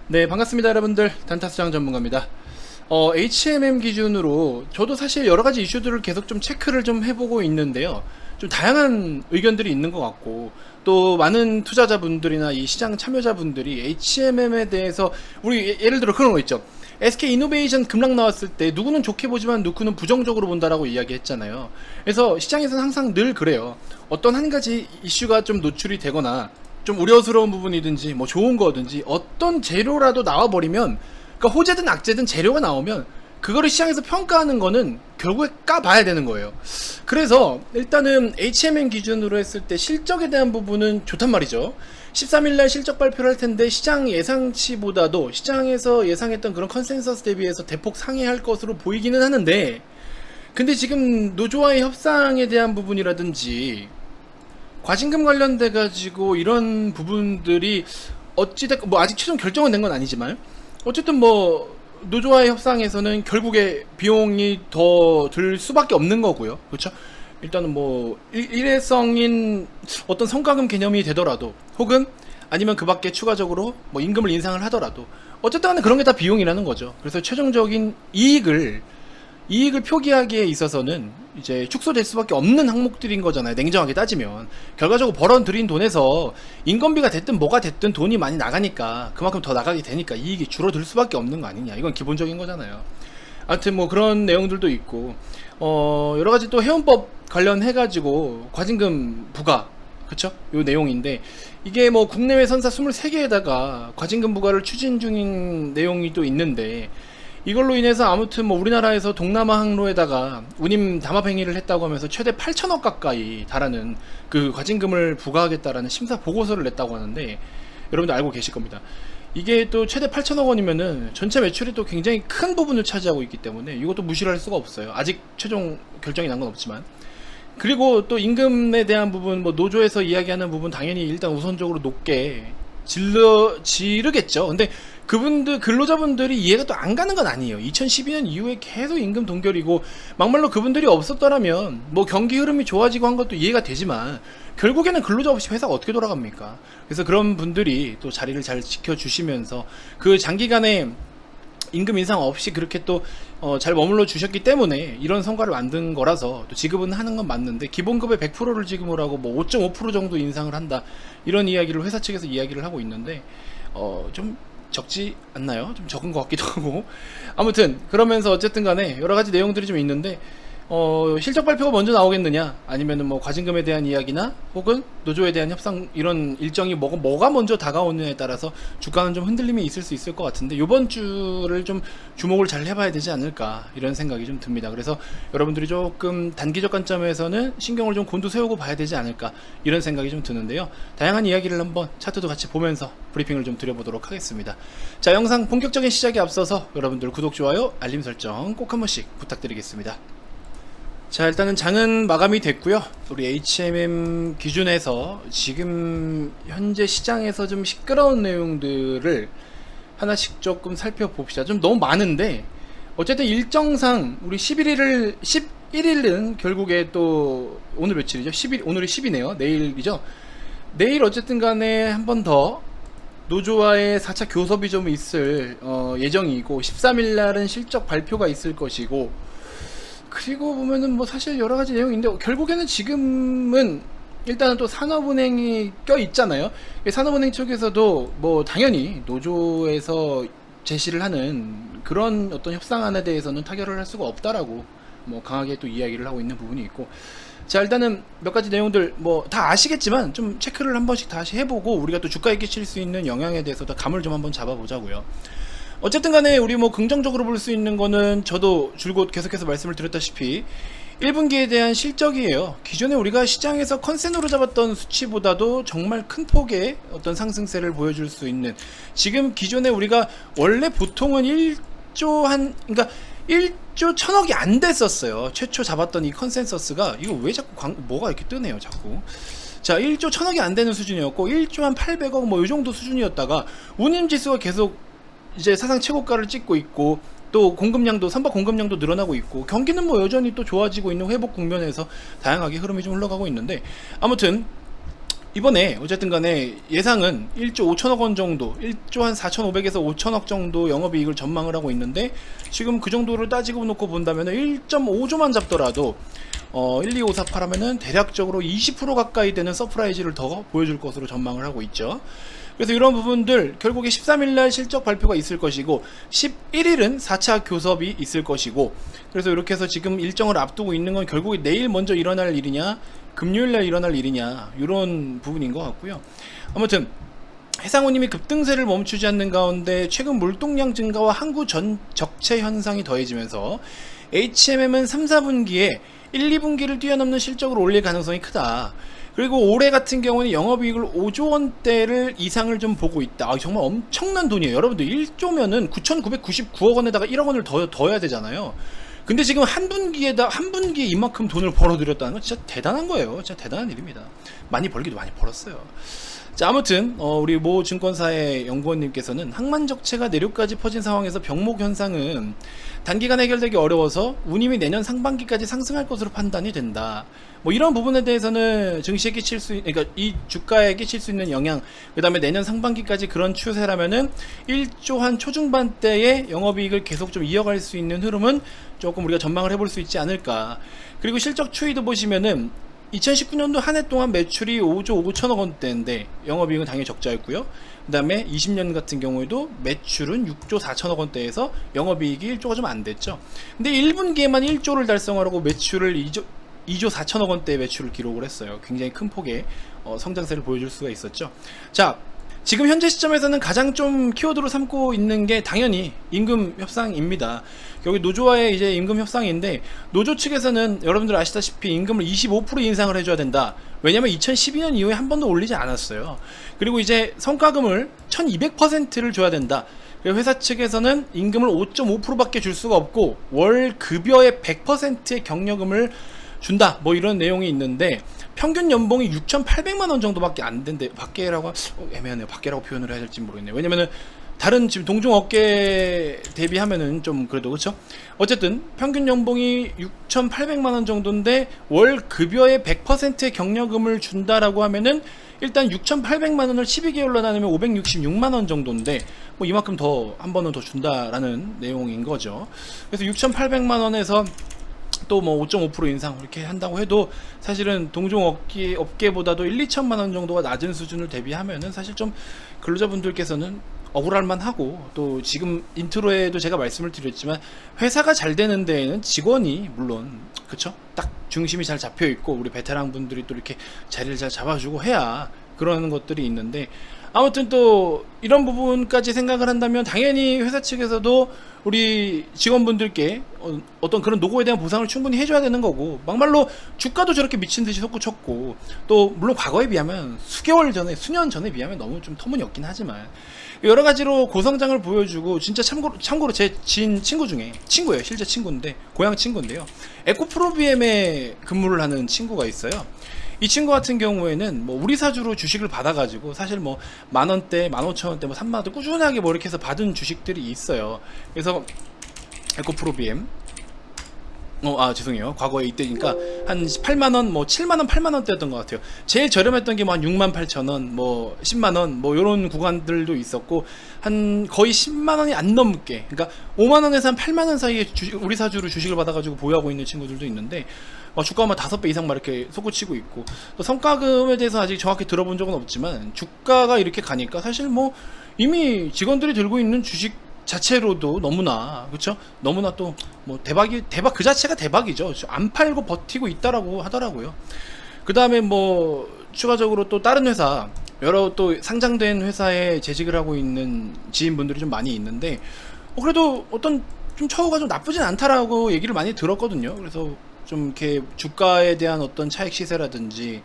네, 반갑습니다 여러분들. 단타수장 전문가입니다. HMM 기준으로 저도 사실 여러가지 이슈들을 계속 좀 체크를 좀 해보고 있는데요, 좀 다양한 의견들이 있는 것 같고, 또 많은 투자자분들이나 이 시장 참여자분들이 HMM에 대해서 우리 예를 들어 그런 거 있죠. SK 이노베이션 급락 나왔을 때 누구는 좋게 보지만 누구는 부정적으로 본다라고 이야기했잖아요. 그래서 시장에서는 항상 늘 그래요. 어떤 한 가지 이슈가 좀 노출이 되거나 좀 우려스러운 부분이든지 뭐 좋은 거든지 어떤 재료라도 나와버리면, 그러니까 호재든 악재든 재료가 나오면 그거를 시장에서 평가하는 거는 결국에 까봐야 되는 거예요. 그래서 일단은 HMM 기준으로 했을 때 실적에 대한 부분은 좋단 말이죠. 13일날 실적 발표를 할 텐데 시장 예상치보다도 시장에서 예상했던 그런 컨센서스 대비해서 대폭 상회할 것으로 보이기는 하는데, 근데 지금 노조와의 협상에 대한 부분이라든지 과징금 관련돼 가지고 이런 부분들이 어찌됐건 뭐 아직 최종 결정은 된 건 아니지만 어쨌든 뭐 노조와의 협상에서는 결국에 비용이 더 들 수밖에 없는 거고요. 그렇죠? 일단은 뭐 일회성인 어떤 성과금 개념이 되더라도, 혹은 아니면 그 밖에 추가적으로 뭐 임금을 인상을 하더라도 어쨌든 간에 그런 게 다 비용이라는 거죠. 그래서 최종적인 이익을 표기하기에 있어서는 이제 축소될 수밖에 없는 항목들인 거잖아요. 냉정하게 따지면 결과적으로 벌어들인 돈에서 인건비가 됐든 뭐가 됐든 돈이 많이 나가니까 그만큼 더 나가게 되니까 이익이 줄어들 수밖에 없는 거 아니냐, 이건 기본적인 거잖아요. 하여튼 뭐 그런 내용들도 있고, 여러가지 또 회원법 관련해 가지고 과징금 부과, 그쵸? 요 내용인데, 이게 뭐 국내외 선사 23개에다가 과징금 부과를 추진 중인 내용이 또 있는데, 이걸로 인해서 아무튼 뭐 우리나라에서 동남아 항로에다가 운임 담합 행위를 했다고 하면서 최대 8천억 가까이 달하는 그 과징금을 부과하겠다라는 심사 보고서를 냈다고 하는데, 여러분들 알고 계실 겁니다. 이게 또 최대 8천억 원이면은 전체 매출이 또 굉장히 큰 부분을 차지하고 있기 때문에 이것도 무시를 할 수가 없어요. 아직 최종 결정이 난 건 없지만. 그리고 또 임금에 대한 부분, 뭐 노조에서 이야기하는 부분 당연히 일단 우선적으로 높게 지르겠죠. 근데 그분들, 근로자분들이 이해가 또 안 가는 건 아니에요. 2012년 이후에 계속 임금 동결이고, 막말로 그분들이 없었더라면 뭐 경기 흐름이 좋아지고 한 것도 이해가 되지만 결국에는 근로자 없이 회사가 어떻게 돌아갑니까? 그래서 그런 분들이 또 자리를 잘 지켜주시면서 그 장기간에 임금 인상 없이 그렇게 또 잘 머물러 주셨기 때문에 이런 성과를 만든 거라서 또 지급은 하는 건 맞는데, 기본급의 100%를 지급을 하고 뭐 5.5% 정도 인상을 한다, 이런 이야기를 회사 측에서 이야기를 하고 있는데 좀 적지 않나요? 좀 적은 것 같기도 하고. 아무튼 그러면서 어쨌든 간에 여러 가지 내용들이 좀 있는데, 실적 발표가 먼저 나오겠느냐, 아니면은 뭐 과징금에 대한 이야기나 혹은 노조에 대한 협상, 이런 일정이 뭐가 먼저 다가오느냐에 따라서 주가는 좀 흔들림이 있을 수 있을 것 같은데, 요번 주를 좀 주목을 잘 해봐야 되지 않을까, 이런 생각이 좀 듭니다. 그래서 여러분들이 조금 단기적 관점에서는 신경을 좀 곤두세우고 봐야 되지 않을까, 이런 생각이 좀 드는데요. 다양한 이야기를 한번 차트도 같이 보면서 브리핑을 좀 드려보도록 하겠습니다. 자, 영상 본격적인 시작에 앞서서 여러분들 구독, 좋아요, 알림 설정 꼭 한 번씩 부탁드리겠습니다. 자, 일단은 장은 마감이 됐고요. 우리 HMM 기준에서 지금 현재 시장에서 좀 시끄러운 내용들을 하나씩 조금 살펴봅시다. 좀 너무 많은데 어쨌든 일정상 우리 11일은 결국에 또 오늘 며칠이죠? 10일, 오늘이 10이네요. 내일이죠. 내일 어쨌든 간에 한 번 더 노조와의 4차 교섭이 좀 있을 예정이고, 13일 날은 실적 발표가 있을 것이고, 그리고 보면은 뭐 사실 여러 가지 내용인데 결국에는 지금은 일단은 또 산업은행이 껴 있잖아요. 산업은행 쪽에서도 뭐 당연히 노조에서 제시를 하는 그런 어떤 협상안에 대해서는 타결을 할 수가 없다라고 뭐 강하게 또 이야기를 하고 있는 부분이 있고. 자, 일단은 몇 가지 내용들 뭐 다 아시겠지만 좀 체크를 한 번씩 다시 해보고 우리가 또 주가에 끼칠 수 있는 영향에 대해서도 감을 좀 한번 잡아보자고요. 어쨌든 간에 우리 뭐 긍정적으로 볼 수 있는 거는 저도 줄곧 계속해서 말씀을 드렸다시피 1분기에 대한 실적이에요. 기존에 우리가 시장에서 컨센으로 잡았던 수치보다도 정말 큰 폭의 어떤 상승세를 보여줄 수 있는, 지금 기존에 우리가 원래 보통은 1조 1조 1000억이 안 됐었어요. 최초 잡았던 이 컨센서스가, 이거 왜 자꾸 뭐가 이렇게 뜨네요 자꾸. 자, 1조 1000억이 안 되는 수준이었고 1조 800억 뭐 이 정도 수준이었다가 운임지수가 계속 이제 사상 최고가를 찍고 있고, 또 공급량도, 선박 공급량도 늘어나고 있고, 경기는 뭐 여전히 또 좋아지고 있는 회복 국면에서 다양하게 흐름이 좀 흘러가고 있는데, 아무튼 이번에 어쨌든 간에 예상은 1조 5천억 원 정도, 1조 한 4,500에서 5천억 정도 영업이익을 전망을 하고 있는데, 지금 그 정도를 따지고 놓고 본다면 1.5조만 잡더라도 1, 2, 5, 4, 8 하면은 대략적으로 20% 가까이 되는 서프라이즈를 더 보여줄 것으로 전망을 하고 있죠. 그래서 이런 부분들 결국에 13일날 실적 발표가 있을 것이고, 11일은 4차 교섭이 있을 것이고, 그래서 이렇게 해서 지금 일정을 앞두고 있는 건 결국에 내일 먼저 일어날 일이냐, 금요일날 일어날 일이냐, 이런 부분인 것 같고요. 아무튼 해상우님이 급등세를 멈추지 않는 가운데 최근 물동량 증가와 항구 전 적체 현상이 더해지면서 HMM은 3, 4분기에 1, 2분기를 뛰어넘는 실적을 올릴 가능성이 크다. 그리고 올해 같은 경우는 영업이익을 5조 원대를 이상을 좀 보고 있다. 정말 엄청난 돈이에요. 여러분들 1조면은 9,999억 원에다가 1억 원을 더 해야 되잖아요. 근데 지금 한 분기에 이만큼 돈을 벌어들였다는 건 진짜 대단한 거예요. 진짜 대단한 일입니다. 많이 벌기도 많이 벌었어요. 자, 아무튼 우리 모 증권사의 연구원님께서는 항만적체가 내륙까지 퍼진 상황에서 병목 현상은 단기간 해결되기 어려워서 운임이 내년 상반기까지 상승할 것으로 판단이 된다. 뭐 이런 부분에 대해서는 증시에 끼칠 수, 그러니까 이 주가에 끼칠 수 있는 영향, 그 다음에 내년 상반기까지 그런 추세라면은 1조 한 초중반대의 영업이익을 계속 좀 이어갈 수 있는 흐름은 조금 우리가 전망을 해볼 수 있지 않을까. 그리고 실적 추이도 보시면은 2019년도 한 해 동안 매출이 5조 5천억 원대인데 영업이익은 당연히 적자였고요. 그 다음에 20년 같은 경우에도 매출은 6조 4천억 원대에서 영업이익이 1조가 좀 안 됐죠. 근데 1분기에만 1조를 달성하려고 매출을 2조 4천억 원대의 매출을 기록을 했어요. 굉장히 큰 폭의 성장세를 보여줄 수가 있었죠. 자, 지금 현재 시점에서는 가장 좀 키워드로 삼고 있는 게 당연히 임금 협상입니다. 여기 노조와의 이제 임금 협상인데, 노조 측에서는 여러분들 아시다시피 임금을 25% 인상을 해줘야 된다. 왜냐면 2012년 이후에 한 번도 올리지 않았어요. 그리고 이제 성과금을 1200%를 줘야 된다. 회사 측에서는 임금을 5.5%밖에 줄 수가 없고 월 급여의 100%의 경력금을 준다, 뭐 이런 내용이 있는데, 평균 연봉이 6,800만 원 정도밖에 안 된대. 밖에라고 애매하네요. 밖에라고 표현을 해야 될지 모르겠네요. 왜냐면은 다른 지금 동종 업계 대비하면은 좀 그래도 그렇죠. 어쨌든 평균 연봉이 6,800만 원 정도인데 월 급여의 100%의 경력금을 준다라고 하면은 일단 6,800만 원을 12개월로 나누면 566만 원 정도인데, 뭐 이만큼 더 한 번은 더 준다라는 내용인 거죠. 그래서 6,800만 원에서 또 뭐 5.5% 인상 이렇게 한다고 해도 사실은 동종 업계보다도 1, 2천만 원 정도가 낮은 수준을 대비하면은 사실 좀 근로자분들께서는 억울할만 하고, 또 지금 인트로에도 제가 말씀을 드렸지만 회사가 잘 되는 데에는 직원이 물론 그쵸, 딱 중심이 잘 잡혀 있고 우리 베테랑 분들이 또 이렇게 자리를 잘 잡아주고 해야 그런 것들이 있는데, 아무튼 또 이런 부분까지 생각을 한다면 당연히 회사 측에서도 우리 직원분들께 어떤 그런 노고에 대한 보상을 충분히 해줘야 되는 거고, 막말로 주가도 저렇게 미친듯이 솟구쳤고, 또 물론 과거에 비하면 수개월 전에 수년 전에 비하면 너무 좀 터무니없긴 하지만 여러가지로 고성장을 보여주고, 진짜 참고로 제 지인 친구 중에, 친구예요, 실제 친구인데 고향 친구인데요, 에코프로비엠에 근무를 하는 친구가 있어요. 이 친구 같은 경우에는 뭐 우리 사주로 주식을 받아가지고 사실 뭐 만원대, 15,000원대, 뭐 3만원대 꾸준하게 뭐 이렇게 해서 받은 주식들이 있어요. 그래서 에코프로비엠 죄송해요. 과거에 이때니까 한 8만원, 뭐 7만원, 8만원대였던 것 같아요. 제일 저렴했던 게 뭐 한 68,000원, 뭐 10만원, 뭐 요런 구간들도 있었고, 한 거의 10만원이 안 넘게, 그러니까 5만원에서 한 8만원 사이에 우리 사주로 주식을 받아가지고 보유하고 있는 친구들도 있는데, 주가가 5배 이상 막 이렇게 솟구치고 있고, 또 성과금에 대해서 아직 정확히 들어본 적은 없지만 주가가 이렇게 가니까 사실 뭐 이미 직원들이 들고 있는 주식 자체로도 너무나, 그쵸? 너무나 또 뭐 대박 그 자체가 대박이죠. 안 팔고 버티고 있다라고 하더라고요. 그 다음에 뭐 추가적으로 또 다른 회사, 여러 또 상장된 회사에 재직을 하고 있는 지인분들이 좀 많이 있는데, 그래도 어떤 좀 처우가 좀 나쁘진 않다라고 얘기를 많이 들었거든요. 그래서 좀 이렇게 주가에 대한 어떤 차익 시세라든지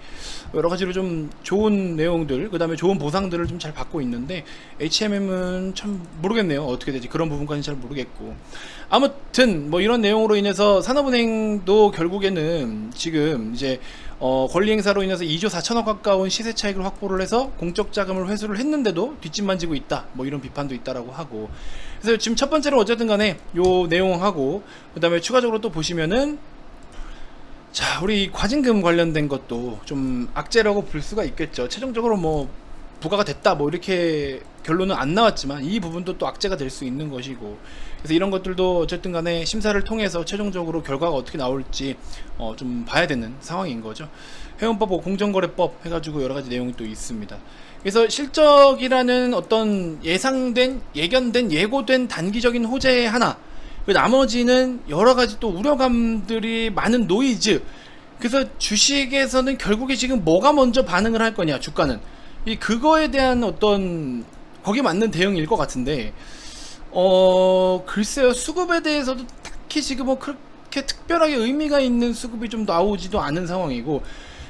여러 가지로 좀 좋은 내용들, 그 다음에 좋은 보상들을 좀 잘 받고 있는데, HMM은 참 모르겠네요. 어떻게 되지? 그런 부분까지는 잘 모르겠고. 아무튼 뭐 이런 내용으로 인해서 산업은행도 결국에는 지금 이제 권리 행사로 인해서 2조 4천억 가까운 시세 차익을 확보를 해서 공적 자금을 회수를 했는데도 뒷짐만 지고 있다, 뭐 이런 비판도 있다라고 하고. 그래서 지금 첫 번째로 어쨌든 간에 요 내용하고, 그 다음에 추가적으로 또 보시면은 자, 우리 과징금 관련된 것도 좀 악재라고 볼 수가 있겠죠. 최종적으로 뭐 부과가 됐다 뭐 이렇게 결론은 안 나왔지만 이 부분도 또 악재가 될 수 있는 것이고, 그래서 이런 것들도 어쨌든 간에 심사를 통해서 최종적으로 결과가 어떻게 나올지 좀 봐야 되는 상황인 거죠. 회원법, 공정거래법 해가지고 여러 가지 내용이 또 있습니다. 그래서 실적이라는 어떤 예상된, 예견된, 예고된 단기적인 호재 하나, 그 나머지는 여러 가지 또 우려감들이 많은 노이즈. 그래서 주식에서는 결국에 지금 뭐가 먼저 반응을 할 거냐, 주가는 이 그거에 대한 어떤 거기에 맞는 대응일 것 같은데, 글쎄요, 수급에 대해서도 딱히 지금 뭐 그렇게 특별하게 의미가 있는 수급이 좀 나오지도 않은 상황이고,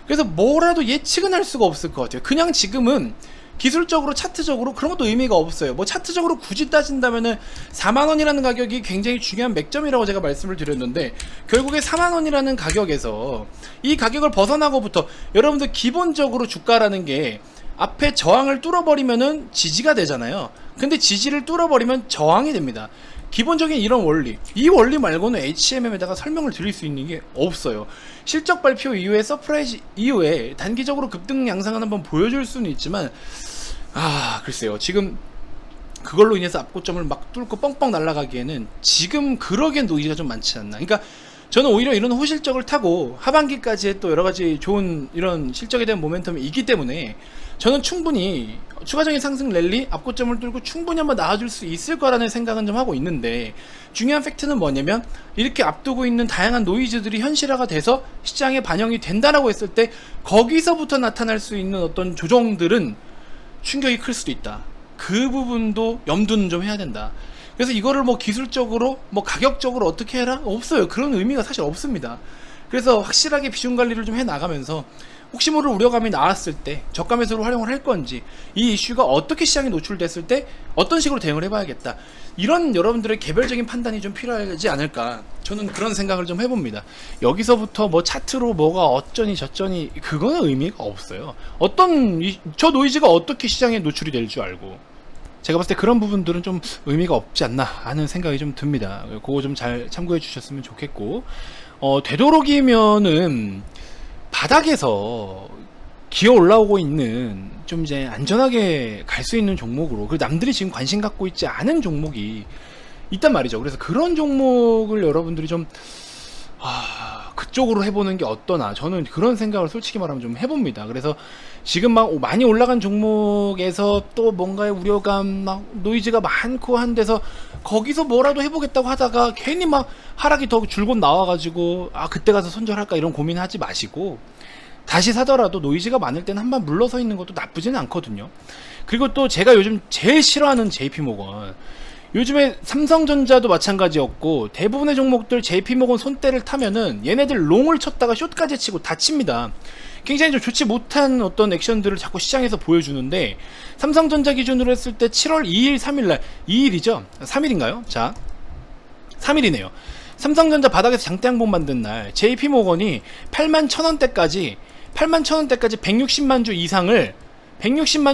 그래서 뭐라도 예측은 할 수가 없을 것 같아요. 그냥 지금은 기술적으로, 차트적으로 그런 것도 의미가 없어요. 뭐 차트적으로 굳이 따진다면은 4만원이라는 가격이 굉장히 중요한 맥점이라고 제가 말씀을 드렸는데, 결국에 4만원이라는 가격에서 이 가격을 벗어나고부터 여러분들 기본적으로 주가라는 게 앞에 저항을 뚫어버리면은 지지가 되잖아요. 근데 지지를 뚫어버리면 저항이 됩니다. 기본적인 이런 원리, 이 원리 말고는 HMM에다가 설명을 드릴 수 있는 게 없어요. 실적 발표 이후에, 서프라이즈 이후에 단기적으로 급등 양상을 한번 보여줄 수는 있지만, 글쎄요, 지금 그걸로 인해서 앞고점을 막 뚫고 뻥뻥 날아가기에는 지금 그러기엔 노이즈가 좀 많지 않나. 그러니까 저는 오히려 이런 호실적을 타고 하반기까지의 또 여러 가지 좋은 이런 실적에 대한 모멘텀이 있기 때문에 저는 충분히 추가적인 상승 랠리, 앞고점을 뚫고 충분히 한번 나와줄 수 있을 거라는 생각은 좀 하고 있는데, 중요한 팩트는 뭐냐면 이렇게 앞두고 있는 다양한 노이즈들이 현실화가 돼서 시장에 반영이 된다라고 했을 때 거기서부터 나타날 수 있는 어떤 조정들은 충격이 클 수도 있다. 그 부분도 염두는 좀 해야 된다. 그래서 이거를 뭐 기술적으로, 뭐 가격적으로 어떻게 해라? 없어요. 그런 의미가 사실 없습니다. 그래서 확실하게 비중 관리를 좀 해 나가면서 혹시 모를 우려감이 나왔을 때 저가 매수를 활용을 할 건지, 이 이슈가 어떻게 시장에 노출됐을 때 어떤 식으로 대응을 해봐야겠다, 이런 여러분들의 개별적인 판단이 좀 필요하지 않을까, 저는 그런 생각을 좀 해봅니다. 여기서부터 뭐 차트로 뭐가 어쩌니 저쩌니 그거는 의미가 없어요. 저 노이즈가 어떻게 시장에 노출이 될 줄 알고, 제가 봤을 때 그런 부분들은 좀 의미가 없지 않나 하는 생각이 좀 듭니다. 그거 좀 잘 참고해 주셨으면 좋겠고, 되도록이면은 바닥에서 기어 올라오고 있는 좀 이제 안전하게 갈 수 있는 종목으로, 그 남들이 지금 관심 갖고 있지 않은 종목이 있단 말이죠. 그래서 그런 종목을 여러분들이 좀 그쪽으로 해보는 게 어떠나, 저는 그런 생각을 솔직히 말하면 좀 해봅니다. 그래서 지금 막 많이 올라간 종목에서 또 뭔가의 우려감, 막 노이즈가 많고 한 데서 거기서 뭐라도 해보겠다고 하다가 괜히 막 하락이 더 줄곧 나와가지고 그때 가서 손절할까 이런 고민하지 마시고, 다시 사더라도 노이즈가 많을 때는 한번 물러서 있는 것도 나쁘지는 않거든요. 그리고 또 제가 요즘 제일 싫어하는 JP모건, 요즘에 삼성전자도 마찬가지였고 대부분의 종목들 JP모건 손대를 타면은 얘네들 롱을 쳤다가 숏까지 치고 다칩니다. 굉장히 좀 좋지 못한 어떤 액션들을 자꾸 시장에서 보여주는데, 삼성전자 기준으로 했을 때 7월 2일, 3일날, 2일이죠? 3일인가요? 자, 3일이네요. 삼성전자 바닥에서 장대양봉 만든 날 JP모건이 81,000원대까지 160만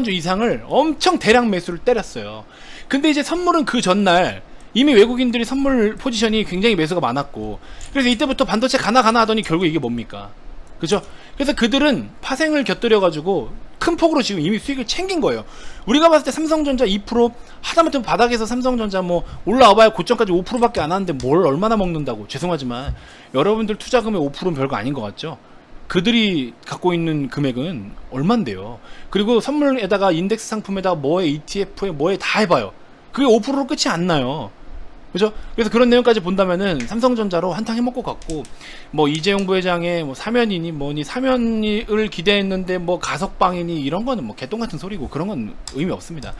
주 이상을 엄청 대량 매수를 때렸어요. 근데 이제 선물은 그 전날 이미 외국인들이 선물 포지션이 굉장히 매수가 많았고, 그래서 이때부터 반도체 가나 하더니 결국 이게 뭡니까? 그죠? 그래서 그들은 파생을 곁들여 가지고 큰 폭으로 지금 이미 수익을 챙긴 거예요. 우리가 봤을 때 삼성전자 2%, 하다못해 바닥에서 삼성전자 뭐 올라와봐야 고점까지 5%밖에 안 하는데 뭘 얼마나 먹는다고. 죄송하지만 여러분들 투자금의 5%는 별거 아닌 것 같죠? 그들이 갖고 있는 금액은 얼만데요. 그리고 선물에다가 인덱스 상품에다가 뭐에 ETF에 뭐에 다 해봐요. 그게 5%로 끝이 안 나요. 그죠? 그래서 그런 내용까지 본다면은 삼성전자로 한탕 해먹고 갔고, 뭐 이재용 부회장의 뭐 사면이니 뭐니, 사면을 기대했는데 뭐 가석방이니 이런 거는 뭐 개똥 같은 소리고, 그런 건 의미 없습니다.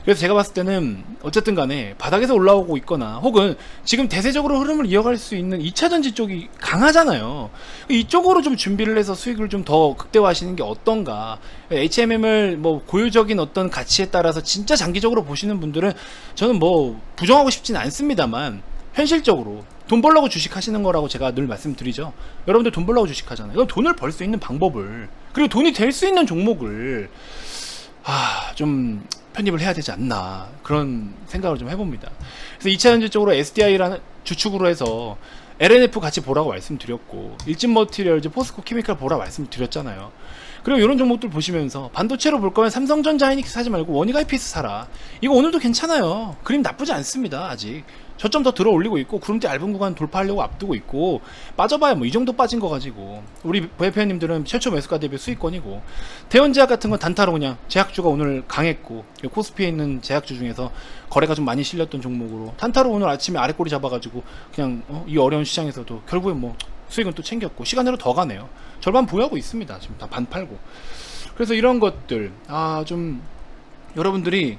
그래서 제가 봤을 때는 어쨌든 간에 바닥에서 올라오고 있거나 혹은 지금 대세적으로 흐름을 이어갈 수 있는 2차전지 쪽이 강하잖아요. 이쪽으로 좀 준비를 해서 수익을 좀 더 극대화하시는 게 어떤가. HMM을 뭐 고유적인 어떤 가치에 따라서 진짜 장기적으로 보시는 분들은 저는 뭐 부정하고 싶진 않습니다만, 현실적으로 돈 벌려고 주식하시는 거라고 제가 늘 말씀드리죠. 여러분들 돈 벌려고 주식하잖아요. 그럼 돈을 벌 수 있는 방법을, 그리고 돈이 될 수 있는 종목을 좀 편입을 해야 되지 않나, 그런 생각을 좀 해봅니다. 그래서 2차전지 쪽으로 SDI라는 주축으로 해서 LNF 같이 보라고 말씀드렸고, 일진 머티리얼즈, 포스코 케미칼 보라 말씀드렸잖아요. 그리고 이런 종목들 보시면서 반도체로 볼 거면 삼성전자 하이닉스 사지 말고 원익아이피스 사라. 이거 오늘도 괜찮아요. 그림 나쁘지 않습니다. 아직 저점 더 들어 올리고 있고, 구름대 얇은 구간 돌파하려고 앞두고 있고, 빠져봐야 뭐 이 정도 빠진 거 가지고 우리 대표님들은 최초 매수가 대비 수익권이고, 대원제약 같은 건 단타로 그냥 제약주가 오늘 강했고, 코스피에 있는 제약주 중에서 거래가 좀 많이 실렸던 종목으로 단타로 오늘 아침에 아래 꼬리 잡아가지고 그냥 이 어려운 시장에서도 결국에 뭐 수익은 또 챙겼고, 시간으로 더 가네요. 절반 보유하고 있습니다. 지금 다 반 팔고. 그래서 이런 것들 좀 여러분들이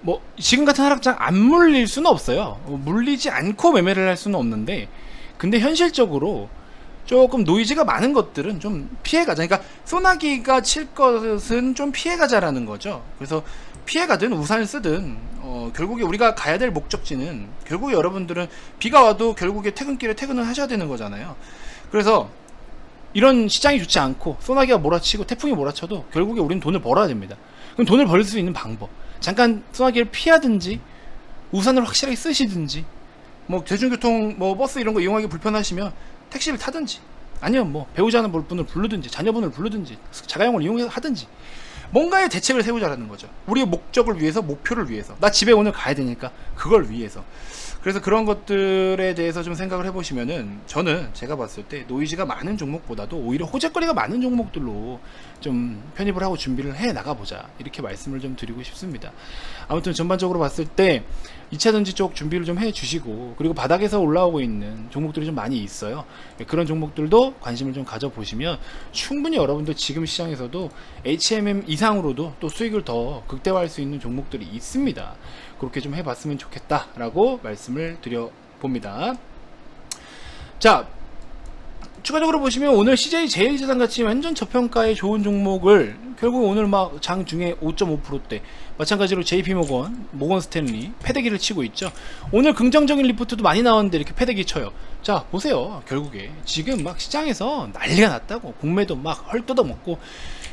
뭐 지금 같은 하락장 안 물릴 수는 없어요. 물리지 않고 매매를 할 수는 없는데, 근데 현실적으로 조금 노이즈가 많은 것들은 좀 피해가자. 그러니까 소나기가 칠 것은 좀 피해가자라는 거죠. 그래서 피해가든 우산을 쓰든 결국에 우리가 가야 될 목적지는, 결국에 여러분들은 비가 와도 결국에 퇴근길에 퇴근을 하셔야 되는 거잖아요. 그래서 이런 시장이 좋지 않고 소나기가 몰아치고 태풍이 몰아쳐도 결국에 우리는 돈을 벌어야 됩니다. 그럼 돈을 벌 수 있는 방법, 잠깐 소나기를 피하든지 우산을 확실하게 쓰시든지, 뭐 대중교통 뭐 버스 이런 거 이용하기 불편하시면 택시를 타든지, 아니면 뭐 배우자는 분을 부르든지 자녀분을 부르든지 자가용을 이용하든지 뭔가의 대책을 세우자라는 거죠. 우리의 목적을 위해서, 목표를 위해서. 나 집에 오늘 가야 되니까 그걸 위해서. 그래서 그런 것들에 대해서 좀 생각을 해보시면은, 저는 제가 봤을 때 노이즈가 많은 종목보다도 오히려 호재거리가 많은 종목들로 좀 편입을 하고 준비를 해 나가보자, 이렇게 말씀을 좀 드리고 싶습니다. 아무튼 전반적으로 봤을 때 2차전지 쪽 준비를 좀 해주시고, 그리고 바닥에서 올라오고 있는 종목들이 좀 많이 있어요. 그런 종목들도 관심을 좀 가져보시면 충분히 여러분들 지금 시장에서도 HMM 이상으로도 또 수익을 더 극대화할 수 있는 종목들이 있습니다. 그렇게 좀 해봤으면 좋겠다라고 말씀을 드려봅니다. 자, 추가적으로 보시면 오늘 CJ제일제당 같이 완전 저평가의 좋은 종목을 결국 오늘 막 장중에 5.5%대, 마찬가지로 JP모건, 모건스탠리 패대기를 치고 있죠. 오늘 긍정적인 리포트도 많이 나왔는데 이렇게 패대기 쳐요. 자, 보세요. 결국에 지금 막 시장에서 난리가 났다고. 공매도 막 헐뜯어먹고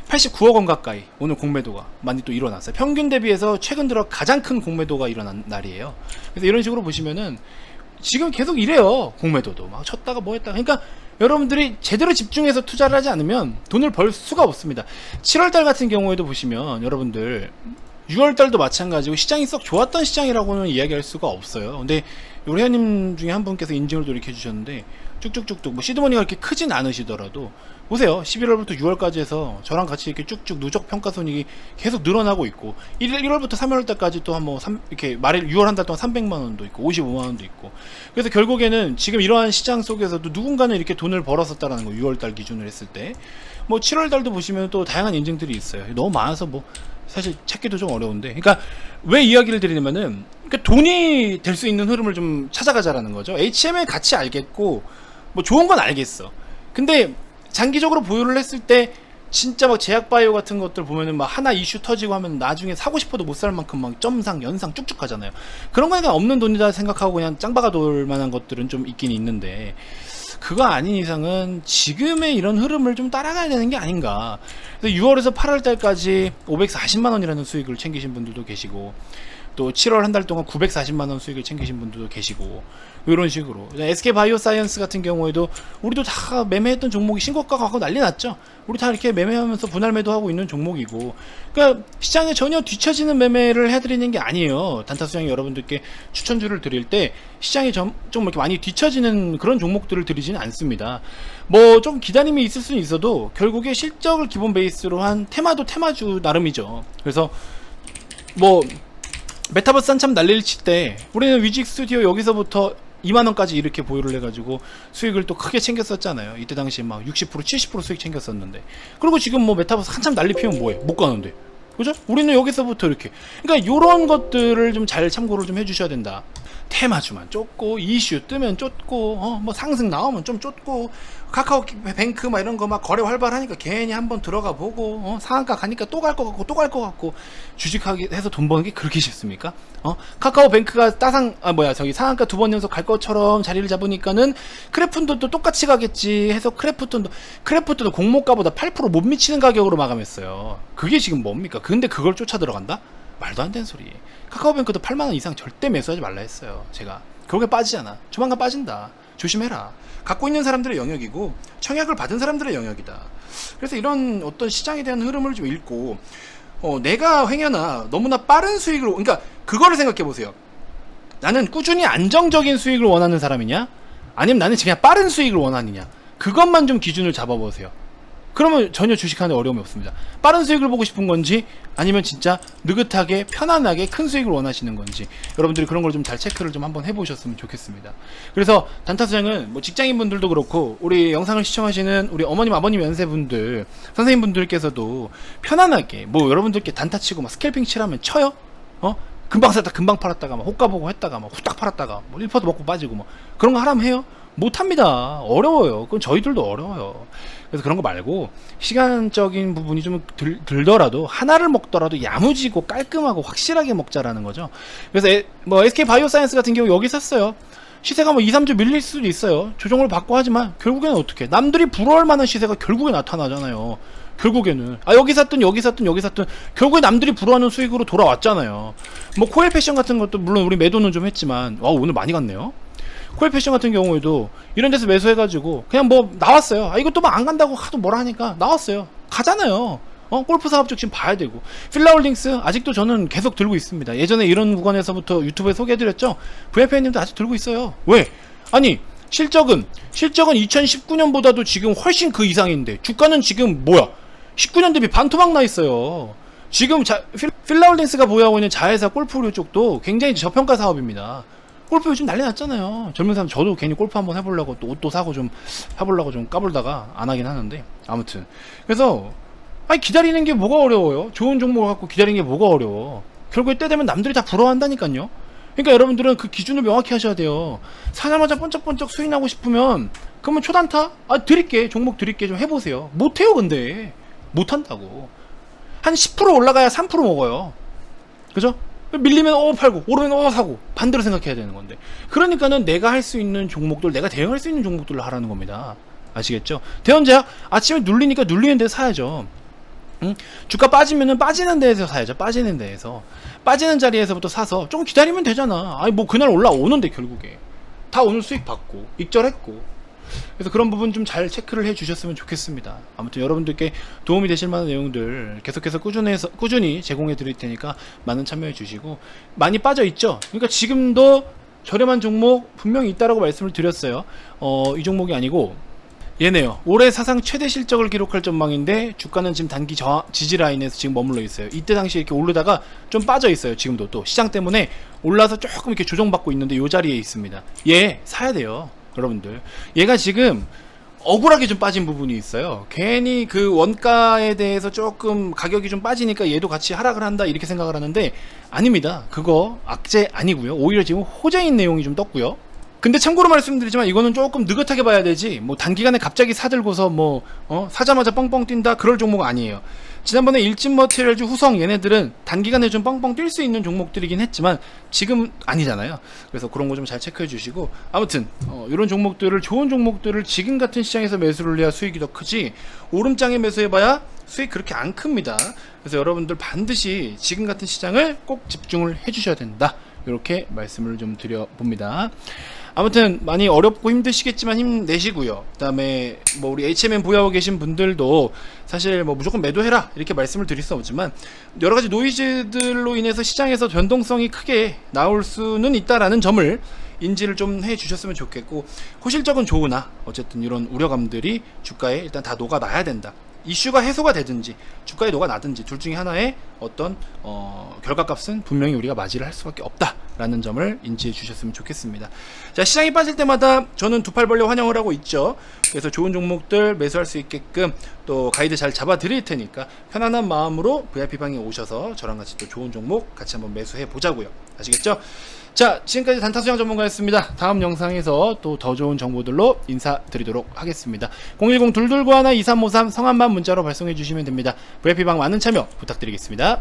89억 원 가까이 오늘 공매도가 많이 또 일어났어요. 평균 대비해서 최근 들어 가장 큰 공매도가 일어난 날이에요. 그래서 이런 식으로 보시면은 지금 계속 이래요. 공매도도 막 쳤다가 뭐 했다가. 그러니까 여러분들이 제대로 집중해서 투자를 하지 않으면 돈을 벌 수가 없습니다. 7월달 같은 경우에도 보시면 여러분들 6월달도 마찬가지고 시장이 썩 좋았던 시장이라고는 이야기할 수가 없어요. 근데 우리 회원님 중에 한 분께서 인증을 돌이켜 주셨는데, 쭉쭉쭉쭉 뭐 시드머니가 이렇게 크진 않으시더라도 보세요. 11월부터 6월까지 해서 저랑 같이 이렇게 쭉쭉 누적 평가 손익이 계속 늘어나고 있고, 1월부터 3월달까지 또 한 뭐 이렇게 말일 6월 한 달 동안 300만 원도 있고 55만 원도 있고. 그래서 결국에는 지금 이러한 시장 속에서도 누군가는 이렇게 돈을 벌었었다라는 거. 6월달 기준으로 했을 때 뭐 7월달도 보시면 또 다양한 인증들이 있어요. 너무 많아서 뭐 사실 찾기도 좀 어려운데, 그러니까 왜 이야기를 드리냐면은, 그러니까 돈이 될 수 있는 흐름을 좀 찾아가자라는 거죠. HM의 가치 알겠고 뭐 좋은 건 알겠어. 근데 장기적으로 보유를 했을 때 진짜 막 제약바이오 같은 것들 보면은 막 하나 이슈 터지고 하면 나중에 사고 싶어도 못 살 만큼 막 점상 연상 쭉쭉 가잖아요. 그런 거니까 없는 돈이다 생각하고 그냥 짱박아 돌 만한 것들은 좀 있긴 있는데, 그거 아닌 이상은 지금의 이런 흐름을 좀 따라가야 되는 게 아닌가. 그래서 6월에서 8월달까지 540만원이라는 수익을 챙기신 분들도 계시고, 또 7월 한 달 동안 940만원 수익을 챙기신 분들도 계시고, 이런 식으로. SK바이오사이언스 같은 경우에도 우리도 다 매매했던 종목이 신고가 가고 난리 났죠. 우리 다 이렇게 매매하면서 분할 매도하고 있는 종목이고, 그러니까 시장에 전혀 뒤처지는 매매를 해드리는 게 아니에요. 단타수장이 여러분들께 추천주를 드릴 때 시장에 좀 이렇게 많이 뒤처지는 그런 종목들을 드리지는 않습니다. 뭐 좀 기다림이 있을 수는 있어도 결국에 실적을 기본 베이스로 한 테마도 테마주 나름이죠. 그래서 뭐 메타버스 한참 난리를 칠 때 우리는 위직 스튜디오 여기서부터 2만원까지 이렇게 보유를 해가지고 수익을 또 크게 챙겼었잖아요. 이때 당시에 막 60% 70% 수익 챙겼었는데, 그리고 지금 뭐 메타버스 한참 난리 피우면 뭐해? 못 가는데, 그죠? 우리는 여기서부터 이렇게. 그러니까 요런 것들을 좀 잘 참고를 좀 해주셔야 된다. 테마주만 쫓고, 이슈 뜨면 쫓고, 뭐 상승 나오면 좀 쫓고, 카카오뱅크 막 이런 거 막 거래 활발하니까 괜히 한번 들어가 보고, 상한가 가니까 또 갈 것 같고 또 갈 것 같고. 주식하기 해서 돈 버는 게 그렇게 쉽습니까? 카카오뱅크가 상한가 2번 연속 갈 것처럼 자리를 잡으니까는 크래프톤도 또 똑같이 가겠지 해서 크래프톤도 공모가보다 8% 못 미치는 가격으로 마감했어요. 그게 지금 뭡니까? 근데 그걸 쫓아 들어간다? 말도 안 되는 소리. 카카오뱅크도 8만원 이상 절대 매수하지 말라 했어요. 제가. 그렇게 빠지잖아. 조만간 빠진다. 조심해라. 갖고 있는 사람들의 영역이고 청약을 받은 사람들의 영역이다. 그래서 이런 어떤 시장에 대한 흐름을 좀 읽고 내가 행여나 너무나 빠른 수익을, 그러니까 그거를 생각해 보세요. 나는 꾸준히 안정적인 수익을 원하는 사람이냐, 아니면 나는 그냥 빠른 수익을 원하느냐, 그것만 좀 기준을 잡아보세요. 그러면 전혀 주식하는데 어려움이 없습니다. 빠른 수익을 보고 싶은 건지, 아니면 진짜 느긋하게 편안하게 큰 수익을 원하시는 건지, 여러분들이 그런 걸 좀 잘 체크를 좀 한번 해보셨으면 좋겠습니다. 그래서 단타수장은 뭐 직장인분들도 그렇고 우리 영상을 시청하시는 우리 어머님 아버님 연세분들, 선생님분들께서도 편안하게 뭐 여러분들께 단타 치고 막 스캘핑 칠하면 쳐요? 금방 샀다 금방 팔았다가 막 호가 보고 했다가 막 후딱 팔았다가 뭐 1% 먹고 빠지고 뭐 그런 거 하라면 해요? 못합니다. 어려워요. 그건 저희들도 어려워요. 그래서 그런 거 말고 시간적인 부분이 좀 들더라도 하나를 먹더라도 야무지고 깔끔하고 확실하게 먹자라는 거죠. 그래서 뭐 SK바이오사이언스 같은 경우 여기 샀어요. 시세가 뭐 2, 3주 밀릴 수도 있어요. 조정을 받고 하지만 결국에는 어떻게, 남들이 부러워할 만한 시세가 결국에 나타나잖아요. 결국에는 여기 샀든 여기 샀든 여기 샀든 결국에 남들이 부러워하는 수익으로 돌아왔잖아요. 뭐 코엘 패션 같은 것도 물론 우리 매도는 좀 했지만 오늘 많이 갔네요. 코엘 패션 같은 경우에도 이런 데서 매수해가지고 그냥 뭐 나왔어요. 이것도 막 안 간다고 하도 뭐라 하니까 나왔어요. 가잖아요. 골프 사업적 지금 봐야 되고. 필라홀딩스 아직도 저는 계속 들고 있습니다. 예전에 이런 구간에서부터 유튜브에 소개해드렸죠. VIP님도 아직 들고 있어요. 왜? 아니 실적은 2019년보다도 지금 훨씬 그 이상인데 주가는 지금 뭐야 19년 대비 반토막 나 있어요. 지금 필라홀딩스가 보유하고 있는 자회사 골프료 쪽도 굉장히 저평가 사업입니다. 골프 요즘 난리 났잖아요. 젊은 사람, 저도 괜히 골프 한번 해보려고 또 옷도 사고 좀 해보려고 좀 까불다가 안 하긴 하는데, 아무튼 그래서 기다리는 게 뭐가 어려워요. 좋은 종목을 갖고 기다리는 게 뭐가 어려워. 결국에 때 되면 남들이 다 부러워한다니까요. 그러니까 여러분들은 그 기준을 명확히 하셔야 돼요. 사자마자 번쩍번쩍 수익 나고 싶으면 그러면 초단타? 드릴게. 종목 드릴게. 좀 해보세요. 못해요. 근데 못한다고. 한 10% 올라가야 3% 먹어요. 그죠? 밀리면 팔고 오르면 사고, 반대로 생각해야 되는 건데, 그러니까는 내가 할 수 있는 종목들, 내가 대응할 수 있는 종목들로 하라는 겁니다. 아시겠죠? 대원제약 아침에 눌리니까 눌리는 데서 사야죠. 주가 빠지면은 빠지는 데에서 사야죠. 빠지는 데에서, 빠지는 자리에서부터 사서 조금 기다리면 되잖아. 뭐 그날 올라오는데 결국에 다 오늘 수익 받고 익절했고. 그래서 그런 부분 좀 잘 체크를 해 주셨으면 좋겠습니다. 아무튼 여러분들께 도움이 되실 만한 내용들 계속해서 꾸준히 제공해 드릴 테니까 많은 참여해 주시고. 많이 빠져 있죠? 그러니까 지금도 저렴한 종목 분명히 있다라고 말씀을 드렸어요. 이 종목이 아니고 얘네요. 올해 사상 최대 실적을 기록할 전망인데 주가는 지금 단기 지지 라인에서 지금 머물러 있어요. 이때 당시에 이렇게 오르다가 좀 빠져 있어요. 지금도 또 시장 때문에 올라서 조금 이렇게 조정받고 있는데 이 자리에 있습니다. 얘 사야 돼요. 여러분들, 얘가 지금 억울하게 좀 빠진 부분이 있어요. 괜히 그 원가에 대해서 조금 가격이 좀 빠지니까 얘도 같이 하락을 한다 이렇게 생각을 하는데 아닙니다. 그거 악재 아니고요. 오히려 지금 호재인 내용이 좀 떴고요. 근데 참고로 말씀드리지만 이거는 조금 느긋하게 봐야 되지, 뭐 단기간에 갑자기 사들고서 뭐 사자마자 뻥뻥 뛴다 그럴 종목 아니에요. 지난번에 일진머티리얼즈, 후성 얘네들은 단기간에 좀 뻥뻥 뛸 수 있는 종목들이긴 했지만 지금 아니잖아요. 그래서 그런 거 좀 잘 체크해 주시고, 아무튼 이런 종목들을, 좋은 종목들을 지금 같은 시장에서 매수를 해야 수익이 더 크지 오름장에 매수해봐야 수익 그렇게 안 큽니다. 그래서 여러분들 반드시 지금 같은 시장을 꼭 집중을 해 주셔야 된다, 이렇게 말씀을 좀 드려봅니다. 아무튼 많이 어렵고 힘드시겠지만 힘내시고요. 그 다음에 뭐 우리 HMM 보유하고 계신 분들도 사실 뭐 무조건 매도해라 이렇게 말씀을 드릴 수 없지만 여러가지 노이즈들로 인해서 시장에서 변동성이 크게 나올 수는 있다라는 점을 인지를 좀 해 주셨으면 좋겠고, 호실적은 좋으나 어쨌든 이런 우려감들이 주가에 일단 다 녹아나야 된다. 이슈가 해소가 되든지 주가에 녹아나든지 둘 중에 하나의 어떤 결과값은 분명히 우리가 맞이를 할 수밖에 없다라는 점을 인지해 주셨으면 좋겠습니다. 자, 시장이 빠질 때마다 저는 두 팔 벌려 환영을 하고 있죠. 그래서 좋은 종목들 매수할 수 있게끔 또 가이드 잘 잡아 드릴 테니까 편안한 마음으로 VIP방에 오셔서 저랑 같이 또 좋은 종목 같이 한번 매수해 보자고요. 아시겠죠? 자, 지금까지 단타수장 전문가였습니다. 다음 영상에서 또 더 좋은 정보들로 인사드리도록 하겠습니다. 010-221-2353 성함만 문자로 발송해 주시면 됩니다. VIP방 많은 참여 부탁드리겠습니다.